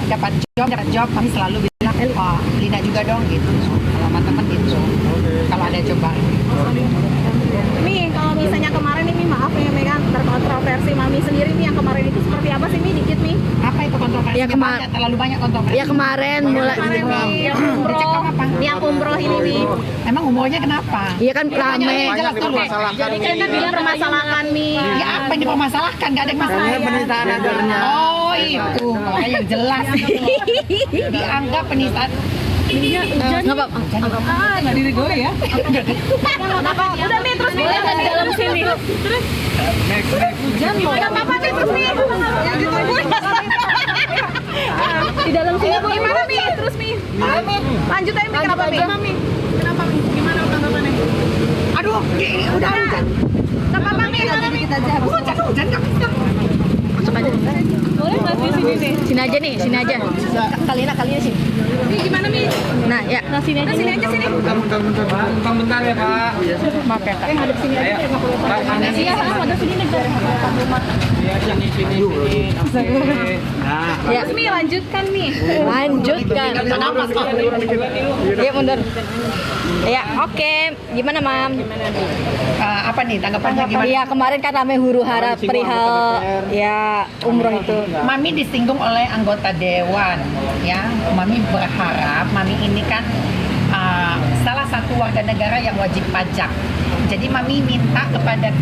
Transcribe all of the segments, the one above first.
dapat job kami selalu bilang, oh, Lina juga dong gitu. Kalau sama teman gitu. Kalau ada cobaan. Mi, kalau misalnya kemarin ini maaf nih, Mi kan terkontroversi Mami sendiri nih yang kemarin itu seperti apa sih Mi? Dikit Mi. Apa itu kontroversi? Ya, Terlalu banyak kontroversi. Ya kemarin mulai Kemarin Mi, yang umroh. Dicekam apa? Yang umroh ini Mi. Emang umurnya kenapa? iya kan rame. Jelas dulu. Jadi kan dipermasalahkan Mi. Ya apa yang dipermasalahkan? Gak ada yang masalah. Penistaan agamanya. Oh itu, makanya yang jelas. Dianggap penistaan. Nggak apa-apa. Nggak diri gue ya. Kenapa? Udah Mi, terus Mi yang di dalam sini. Terus hujan Mi. Enggak apa-apa Mi, terus Mi. Yang ditungguin. Di dalam sini Bu, gimana Mi? Terus Mi. Lanjut aja Mi, kenapa Mi? Kenapa Mi? Gimana tanggapannya? Aduh, udah hujan. Enggak apa-apa Mi, gimana Mi? Hujan nggak bisa. Masuk aja. Boleh nggak di sini nih? Sini aja nih, sini aja. Kalian sini. Mi gimana Mi? Nah, ya. Sini aja sini. Bentar ya Pak. Maaf ya, Kak. Ngadep sini aja. Iya, ada sini nih. Biar yang di sini. Nah, Ya, Terus Mi lanjutkan Mi. lanjutkan. Kenapa kok? Ya mundur. Ya, oke. Gimana, Mam? Apa nih tanggapannya gimana? Iya, kemarin kan rame huru-hara perihal ya umroh itu. Mami disinggung oleh anggota dewan, ya. Mami berharap, Mami ini kan salah satu warga negara yang wajib pajak. Jadi Mami minta kepada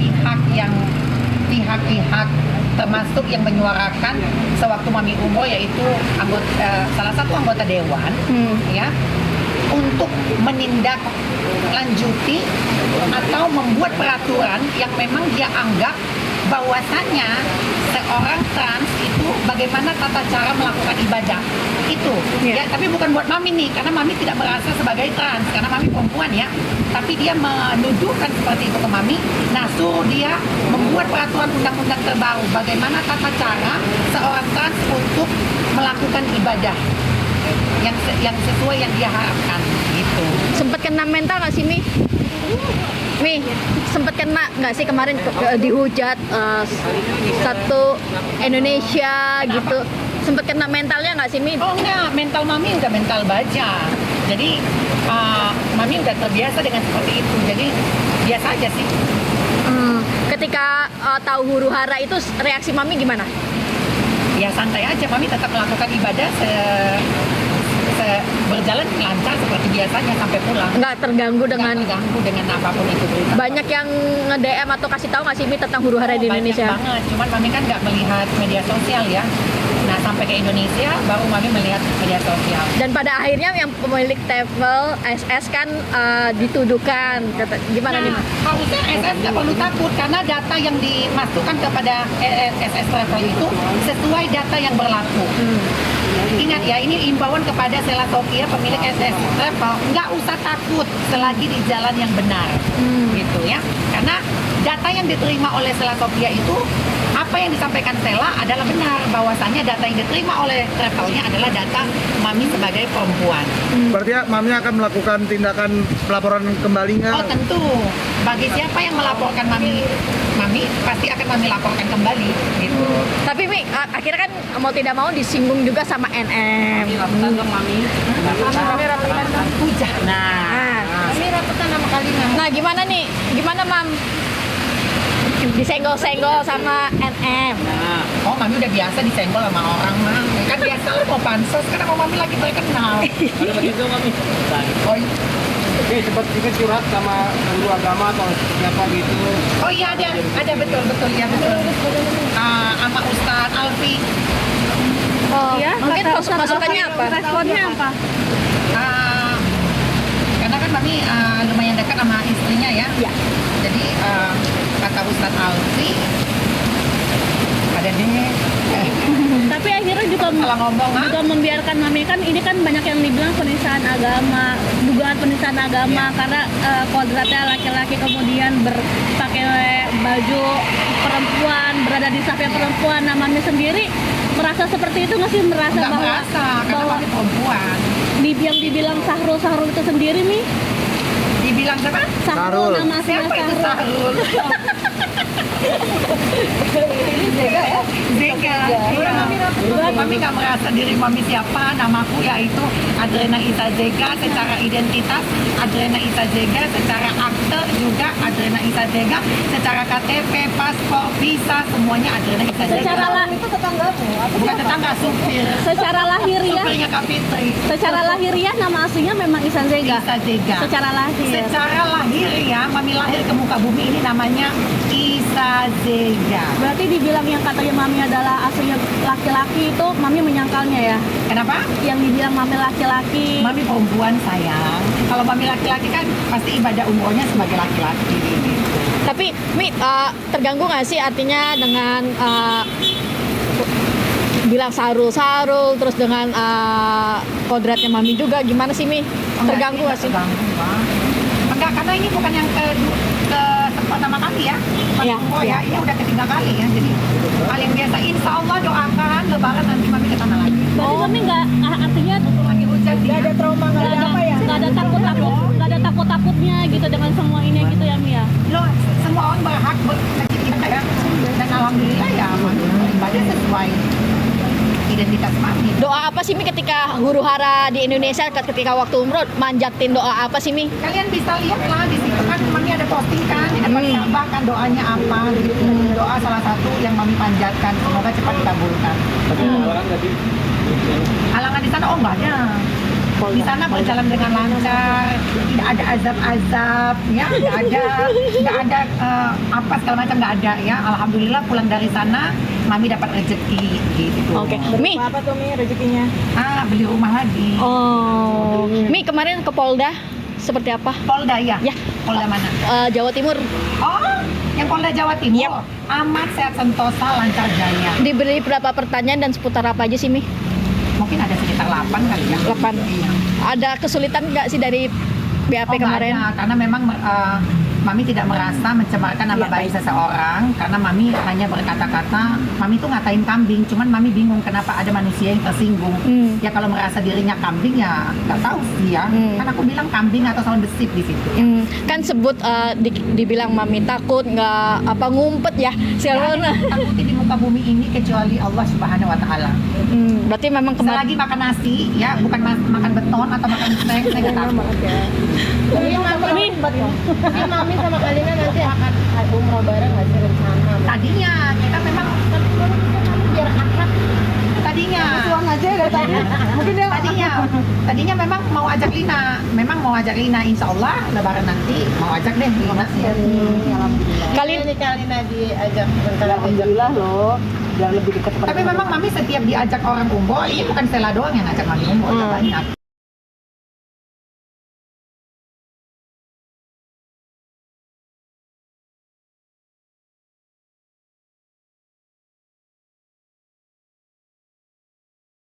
pihak-pihak termasuk yang menyuarakan sewaktu Mami umroh, yaitu salah satu anggota dewan, ya, untuk menindaklanjuti atau membuat peraturan yang memang dia anggap bahwasannya seorang trans itu bagaimana tata cara melakukan ibadah itu ya, tapi bukan buat Mami nih, karena Mami tidak merasa sebagai trans, karena Mami perempuan ya, tapi dia menuduhkan seperti itu ke Mami. Nah, suruh dia membuat peraturan undang-undang terbaru bagaimana tata cara seorang trans untuk melakukan ibadah yang sesuai yang dia harapkan gitu. Sempet kena mental nggak sih, Mi? Mi, sempet kena nggak sih kemarin dihujat satu Indonesia gitu? Sempet kena mentalnya nggak sih, Mi? Oh enggak, mental Mami udah mental baja. Jadi Mami udah terbiasa dengan seperti itu. Jadi biasa aja sih. Ketika tahu huru-hara itu reaksi Mami gimana? Ya santai aja, Mami tetap melakukan ibadah berjalan lancar seperti biasanya sampai pulang. Nggak terganggu dengan apapun itu. banyak yang nge-DM atau kasih tahu nggak sih, Mi, tentang huru-hara di Indonesia? Banyak banget, cuman Mami kan nggak melihat media sosial ya. Nah, sampai ke Indonesia baru Mami melihat media sosial. Dan pada akhirnya yang pemilik travel SS kan dituduhkan. Gimana nih? Harusnya SS nggak perlu takut karena data yang dimasukkan kepada SS Travel itu sesuai data yang berlaku. Ingat ya, ini imbauan kepada Sela Sofia, pemilik SS Travel, nggak usah takut selagi di jalan yang benar, gitu ya. Karena data yang diterima oleh Sela Sofia itu, apa yang disampaikan Sela adalah benar, bahwasannya data yang diterima oleh travelnya adalah data Mami sebagai perempuan. berarti ya, Mami akan melakukan tindakan pelaporan kembali nggak? Oh tentu, bagi siapa yang melaporkan Mami pasti akan Mami laporkan kembali, gitu. Tapi Mi, akhirnya kan mau tidak mau disinggung juga sama NM. Hujan. Kami ratusan sama Kalina. Nah, gimana nih? Gimana, Mam? Disenggol-senggol sama NM. Oh, Mami udah biasa disenggol sama orang mah. Kan biasa lah mau pansos, karena mau Mami lagi terkenal. Ada begitu Mami? Oh, iya. Oke, sempat juga curhat sama guru agama atau siapa gitu. Oh iya ada betul ya betul. Sama Ustadz Alfi. Oh, Iya, mungkin kata Ustaz masukannya Alfi, apa? Responnya apa? Karena kan Mami lumayan dekat sama istrinya ya. Iya. Jadi kata Ustadz Alfi ada deh. Tapi akhirnya juga Salah ngomong, ha? juga membiarkan Mami kan ini kan banyak yang dibilang penistaan agama, dugaan penistaan agama karena kodratnya laki-laki kemudian berpakai baju perempuan, berada di safnya perempuan. Nah, Mami sendiri merasa seperti itu nggak sih, merasa Nggak bahwa merasa, karena Mami perempuan. yang dibilang Sahrul itu sendiri nih? Dibilang siapa? Sahrul, nama Siapa itu aslinya Sahrul. Sahrul? Zega ya? Zega. Iya. Mami nggak merasa diri mami siapa. Namaku yaitu Adrena Isa Zega secara identitas, Adrena Isa Zega secara akte juga Adrena Isa Zega secara KTP, paspor, visa semuanya Adrena Isa Zega. Itu Bukan tetangga, supir. secara lahiriah, Supirnya Kak Fitri. secara lahiriah nama aslinya memang Ihsan Zega. Isa Zega. Secara lahir. Secara lahir ya, mami lahir ke muka bumi ini namanya Isa Zega. Berarti dibilang yang katanya mami adalah aslinya laki-laki itu mami menyangkalnya ya. Kenapa? Yang dibilang mami laki-laki. Mami perempuan sayang. Kalau mami laki-laki kan pasti ibadah umrohnya sebagai laki-laki. Tapi Mi, terganggu nggak sih artinya dengan bilang sarul-sarul terus dengan kodratnya mami juga gimana sih Mi? Terganggu nggak sih? Terganggu, Bang. Enggak, karena ini bukan yang ke pertama kali ya. Pas Iya, umroh ya, ini udah ketiga kali ya. Jadi hal yang biasa. Insya Allah doakan lebaran nanti mami ke sana lagi. Berarti mami nggak artinya Lagi hujan ya. Ada trauma nggak ada apa ya? nggak ada takut-takutnya gitu dengan semua ini gitu ya Mi ya. Loh, semua orang berhak bercita ya. Dan alhamdulillah ya, mami ibadah sesuai identitas mami. Doa apa sih Mi ketika huru hara di Indonesia ketika waktu umroh manjatin doa apa sih Mi? Kalian bisa lihat lah di situ kan mami ada posting kan di depan Ka'bah kan doanya apa gitu. Doa salah satu yang mami panjatkan semoga cepat dikabulkan. Halangan di sana oh enggak ada. Di sana berjalan dengan lancar, tidak ada azab-azab, ya nggak ada apa segala macam nggak ada ya. Alhamdulillah pulang dari sana mami dapat rezeki gitu. Oke, Mi. Apa tuh Mi rezekinya? Beli rumah lagi. Oh, Mi kemarin ke Polda seperti apa? Polda ya? Ya. Polda mana? Jawa Timur Oh, yang Polda Jawa Timur. Yap. Aman, sehat, sentosa, lancar jaya. diberi berapa pertanyaan dan seputar apa aja sih Mi? Mungkin ada sekitar 8 kali ya. 8. Iya. Ada kesulitan nggak sih dari BAP nggak kemarin? ada, karena memang mami tidak merasa mencemarkan nama baik seseorang karena mami hanya berkata-kata mami tuh ngatain kambing, cuman mami bingung kenapa ada manusia yang tersinggung. Ya kalau merasa dirinya kambing ya nggak tahu sih ya. Kan aku bilang kambing atau sawan besit di situ. Kan sebut dibilang mami takut nggak apa ngumpet ya Jangan takuti di muka bumi ini kecuali Allah Subhanahu Wa Taala. Berarti memang kemarin Selagi makan nasi ya, bukan makan beton atau makan snack, saya nggak takut. Ini mami sama Kalina nanti akan umroh bareng nggak sih rencana? Tadinya kita memang Biar akrab. tadinya Aja dari tadi. Mungkin dia tadinya memang mau ajak Lina insya Allah lebaran nanti mau ajak deh Lina ya. kalian Ini Kalina diajak rencana alhamdulillah loh. Biar lebih dekat Tapi memang mami setiap diajak orang umroh, ini bukan Stella doang yang ngajak mami umroh, banyak.